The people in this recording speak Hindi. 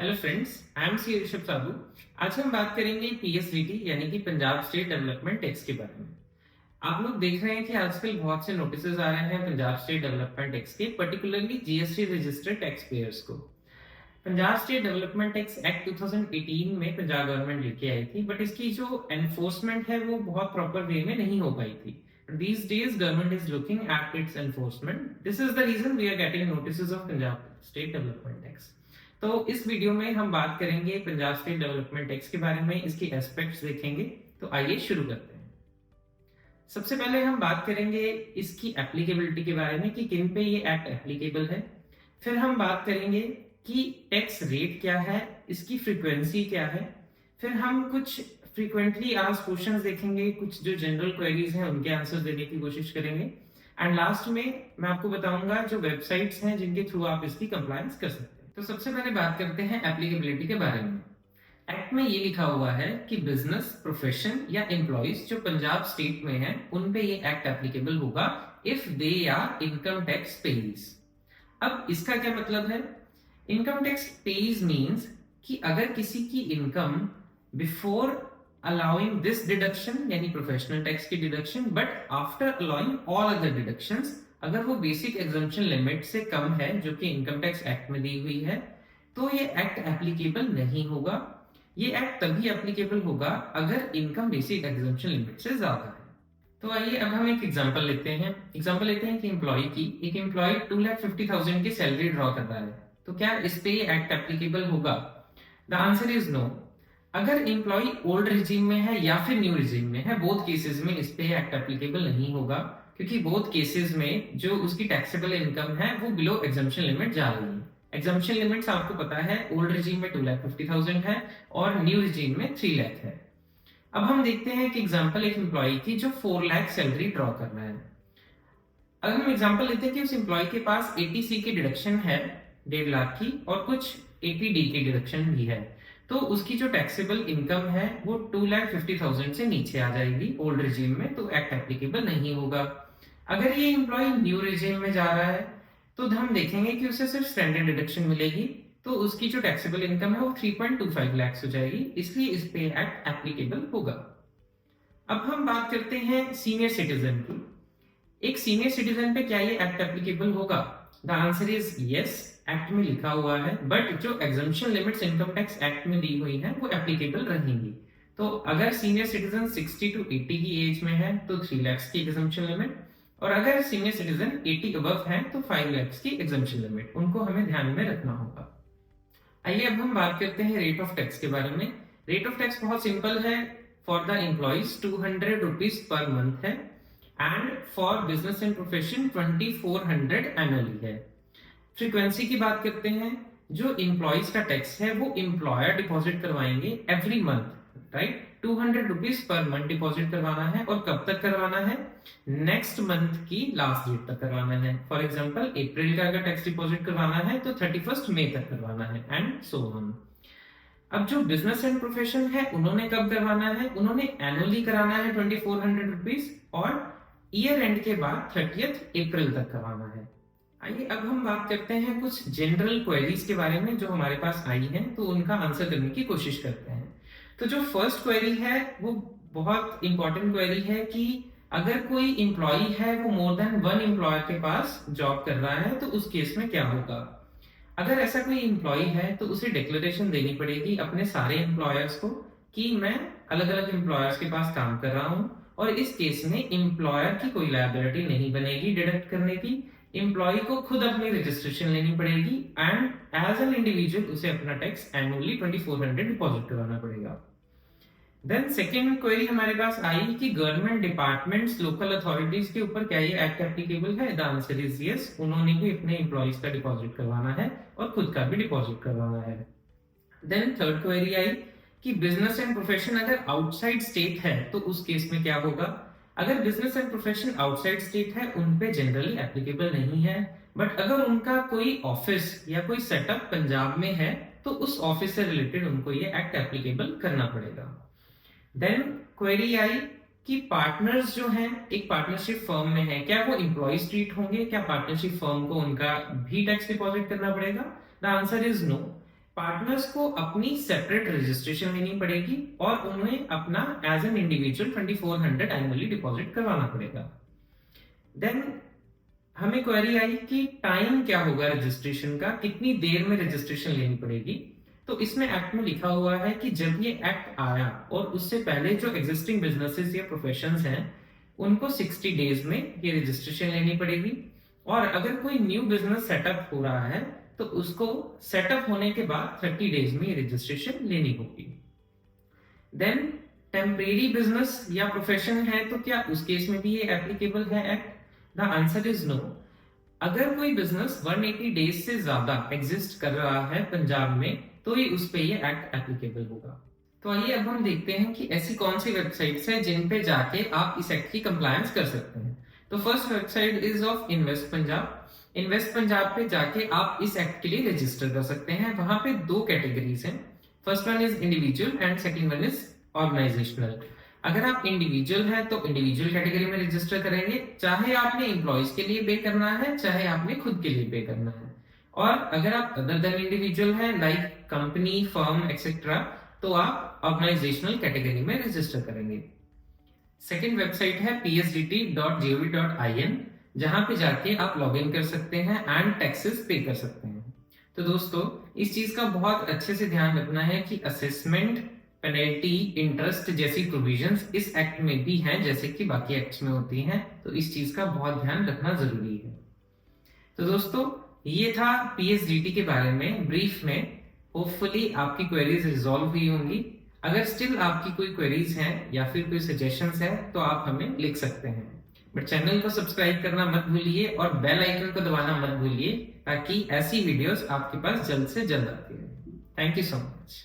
Hello friends, I am C Rishabh Sabu. आज हम बात करेंगे पीएसडीटी यानी कि पंजाब स्टेट डेवलपमेंट टैक्स के बारे में। आप लोग देख रहे हैं कि आजकल बहुत से नोटिसेस आ रहे हैं पंजाब स्टेट डेवलपमेंट टैक्स के, particularly GST registered tax payers को। Punjab state development tax act 2018 में पंजाब गवर्नमेंट लेके आई थी, बट इसकी जो एनफोर्समेंट है वो बहुत प्रॉपर वे में नहीं हो पाई थी। These days, government is looking at its enforcement. This is the reason we are getting notices of Punjab State Development Tax. तो इस वीडियो में हम बात करेंगे पंजाब स्टेट डेवलपमेंट टैक्स के बारे में, इसके एस्पेक्ट्स देखेंगे। तो आइए शुरू करते हैं। सबसे पहले हम बात करेंगे इसकी एप्लीकेबिलिटी के बारे में कि किन पे ये एक्ट एप्लीकेबल है। फिर हम बात करेंगे कि टैक्स रेट क्या है, इसकी फ्रीक्वेंसी क्या है। फिर हम कुछ फ्रीक्वेंटली आस्क्ड क्वेश्चंस देखेंगे, कुछ जो जनरल क्वेरीज हैं उनके आंसर देने की कोशिश करेंगे। एंड लास्ट में मैं आपको बताऊंगा जो वेबसाइट्स हैं जिनके थ्रू आप इसकी कंप्लायंस कर सकते हैं। तो सबसे पहले बात करते हैं एप्लीकेबिलिटी के बारे में। एक्ट में ये लिखा हुआ है कि बिजनेस, प्रोफेशन या एम्प्लॉइज जो पंजाब स्टेट में है उन पे ये एक्ट एप्लीकेबल होगा if they are income tax payees. अब इसका क्या मतलब है? इनकम टैक्स पेइज मीन्स कि अगर किसी की income before allowing this deduction यानी प्रोफेशनल टैक्स की deduction, but after allowing all other deductions, अगर वो बेसिक एग्जम्पशन लिमिट से कम है जो कि इनकम टैक्स एक्ट में दी हुई है, तो ये एक्ट एप्लीकेबल नहीं होगा। ये एक्ट तभी एप्लीकेबल होगा अगर इनकम बेसिक एग्जम्पशन लिमिट से ज्यादा है। तो आइए अब हम एक एग्जांपल लेते हैं। एग्जांपल लेते हैं कि एक एम्प्लॉय 2,50,000 की सैलरी ड्रॉ कर रहा है, तो क्या इस पे ये एक्ट एप्लीकेबल होगा? The answer is no. अगर एम्प्लॉय ओल्ड रिजीम में है या फिर न्यू रिजीम में है, बोथ केसेस में इस पे एक्ट एप्लीकेबल नहीं होगा, क्योंकि बोथ केसेस में जो उसकी टैक्सेबल इनकम है वो बिलो एग्जम्पशन लिमिट जा रही है। एग्जम्पशन लिमिट्स आपको पता है, ओल्ड रिजीम में 2,50,000 है और न्यू रिजीम में 3 लाख है। अब हम देखते हैं कि एग्जाम्पल एक एम्प्लॉय की जो 4 लाख सैलरी ड्रॉ कर रहा है। अगर हम एग्जाम्पल लेते हैं कि उस एम्प्लॉय के पास 80C की डिडक्शन है 1.5 लाख की, और कुछ 80D की डिडक्शन भी है, तो उसकी जो टैक्सेबल इनकम है वो 2,50,000 से नीचे आ जाएगी ओल्ड रिजीम में, तो एक्ट एप्लीकेबल नहीं होगा। अगर ये एम्प्लॉय न्यू रिजीम में जा रहा है तो हम देखेंगे कि उसे सिर्फ स्टैंडर्ड डिडक्शन मिलेगी, तो उसकी जो टैक्सेबल इनकम है वो 3.25 लाख हो जाएगी, इसलिए इस पे एक्ट एप्लीकेबल होगा। अब हम बात करते हैं सीनियर सिटीजन की। एक सीनियर सिटीजन पे क्या ये एक्ट एप्लीकेबल होगा? The answer is yes, act में लिखा हुआ है, बट जो exemption limits income tax act में दी हुई है वो एप्लीकेबल रहेंगी। तो अगर सीनियर सिटीजन 60 to 80 की एज में है तो 3 लाख की एग्जम्पशन लिमिट, और अगर सीनियर सिटीजन 80 अबव है तो 5 लाख की एग्जम्पशन लिमिट, उनको हमें ध्यान में रखना होगा। आइए अब हम बात करते हैं रेट ऑफ टैक्स के बारे में। रेट ऑफ टैक्स बहुत सिंपल है। For the employees 200 rupees per month है, and for business and profession 2,400 annually है। फ्रीक्वेंसी की बात करते हैं, जो एम्प्लॉइज का टैक्स है वो एम्प्लॉयर डिपॉजिट करवाएंगे every month, right? 200 rupees per month deposit करवाना है, और कब तक करवाना है? नेक्स्ट मंथ की लास्ट डेट तक करवाना है। फॉर एग्जांपल अप्रैल का अगर टैक्स डिपॉजिट करवाना है तो 31 मई तक करवाना है, एंड सो ऑन। अब जो बिजनेस एंड प्रोफेशन है उन्होंने कब करवाना है? उन्होंने एनुअली कराना है 2,400 रुपीज, और ईयर एंड के बाद 30 अप्रैल तक करवाना है। आइए अब हम बात करते हैं कुछ जनरल क्वेरीज के बारे में जो हमारे पास आई हैं, तो उनका आंसर करने की कोशिश करते हैं। तो जो फर्स्ट क्वेरी है वो बहुत इंपॉर्टेंट क्वेरी है कि अगर कोई एम्प्लॉय है वो मोर देन 1 एम्प्लॉयर के पास जॉब कर रहा है तो उस केस में क्या होगा? अगर ऐसा कोई एम्प्लॉय है तो उसे डिक्लेरेशन देनी पड़ेगी अपने सारे एम्प्लॉयर्स को कि मैं अलग अलग एम्प्लॉयर्स के पास काम कर रहा हूं, और इस केस में एम्प्लॉयर की कोई लायबिलिटी नहीं बनेगी डिडक्ट करने की। एम्प्लॉय को खुद अपनी रजिस्ट्रेशन लेनी पड़ेगी, एंड एज एन इंडिविजुअल उसे अपना टैक्स एनुअली 2,400 डिपॉजिट करवाना पड़ेगा। देन सेकेंड क्वेरी हमारे पास आई कि गवर्नमेंट डिपार्टमेंट्स, लोकल अथॉरिटीज के ऊपर क्या ये एक्ट एप्लीकेबल है? द आंसर इज यस, उन्होंने भी अपने एम्प्लॉइज का डिपॉजिट करवाना है और खुद का भी डिपॉजिट करवाना है। देन थर्ड क्वेरी आई कि बिजनेस एंड प्रोफेशन अगर आउटसाइड स्टेट है तो उस केस में क्या होगा? अगर business and profession outside state है उन पे जनरली एप्लीकेबल नहीं है, बट अगर उनका कोई ऑफिस या कोई सेटअप पंजाब में है तो उस ऑफिस से रिलेटेड उनको ये एक्ट एप्लीकेबल करना पड़ेगा। देन क्वेरी आई कि पार्टनर्स जो हैं एक पार्टनरशिप फर्म में है, क्या वो एम्प्लॉइज ट्रीट होंगे? क्या पार्टनरशिप फर्म को उनका भी टैक्स डिपॉजिट करना पड़ेगा? The answer is no. Partners को अपनी सेपरेट रजिस्ट्रेशन लेनी पड़ेगी और उन्हें अपना as an individual 2400 annually deposit करवाना पड़ेगा। देन हमें क्वेरी आई कि टाइम क्या होगा रजिस्ट्रेशन का, कितनी देर में रजिस्ट्रेशन लेनी पड़ेगी। तो इसमें एक्ट में लिखा हुआ है कि जब ये एक्ट आया और उससे पहले जो एग्जिस्टिंग बिजनेसेस या प्रोफेशंस हैं उनको 60 डेज में ये रजिस्ट्रेशन लेनी पड़ेगी, और अगर कोई न्यू बिजनेस सेटअप हो रहा है तो उसको सेटअप होने के बाद 30 डेज में ये रजिस्ट्रेशन लेनी होगी। देन टेम्परेरी बिजनेस या प्रोफेशन है तो क्या उस केस में भी ये एप्लीकेबल है act? The answer is no. अगर कोई बिजनेस 180 डेज से ज्यादा एग्जिस्ट कर रहा है पंजाब में तो ये उस पे ये एक्ट एप्लीकेबल होगा। तो आइए अब हम देखते हैं कि ऐसी कौन सी वेबसाइट्स हैं जिन पे जाके आप इस एक्ट की कंप्लायंस कर सकते हैं। तो first website is of invest Punjab. Invest Punjab पे जाके आप इस एक्ट के लिए रजिस्टर कर सकते हैं। वहां पे दो कैटेगरीज हैं, first one is individual and second one is organizational. अगर आप इंडिविजुअल है तो इंडिविजुअल कैटेगरी में रजिस्टर करेंगे, चाहे आपने एम्प्लॉयज के लिए पे करना है चाहे आपने खुद के लिए पे करना है। और अगर आप अदर देन इंडिविजुअल है लाइक कंपनी, फर्म एक्सेट्रा, तो आप ऑर्गेनाइजेशनल कैटेगरी में रजिस्टर करेंगे। सेकेंड वेबसाइट है psdt.gov.in, जहां पे जाके आप लॉग इन कर सकते हैं एंड टैक्सेस पे कर सकते हैं। तो दोस्तों इस चीज का बहुत अच्छे से ध्यान रखना है कि असेसमेंट, पेनल्टी, इंटरेस्ट जैसी प्रोविजंस इस एक्ट में भी हैं जैसे कि बाकी एक्ट्स में होती हैं, तो इस चीज का बहुत ध्यान रखना जरूरी है। तो दोस्तों ये था पीएसडीटी के बारे में ब्रीफ में। होपफुली आपकी क्वेरीज रिजॉल्व हुई होंगी। अगर स्टिल आपकी कोई क्वेरीज हैं या फिर कोई सजेशंस है तो आप हमें लिख सकते हैं। बट चैनल को सब्सक्राइब करना मत भूलिए और बेल आइकन को दबाना मत भूलिए ताकि ऐसी वीडियोस आपके पास जल्द से जल्द आती रहे। Thank you so much.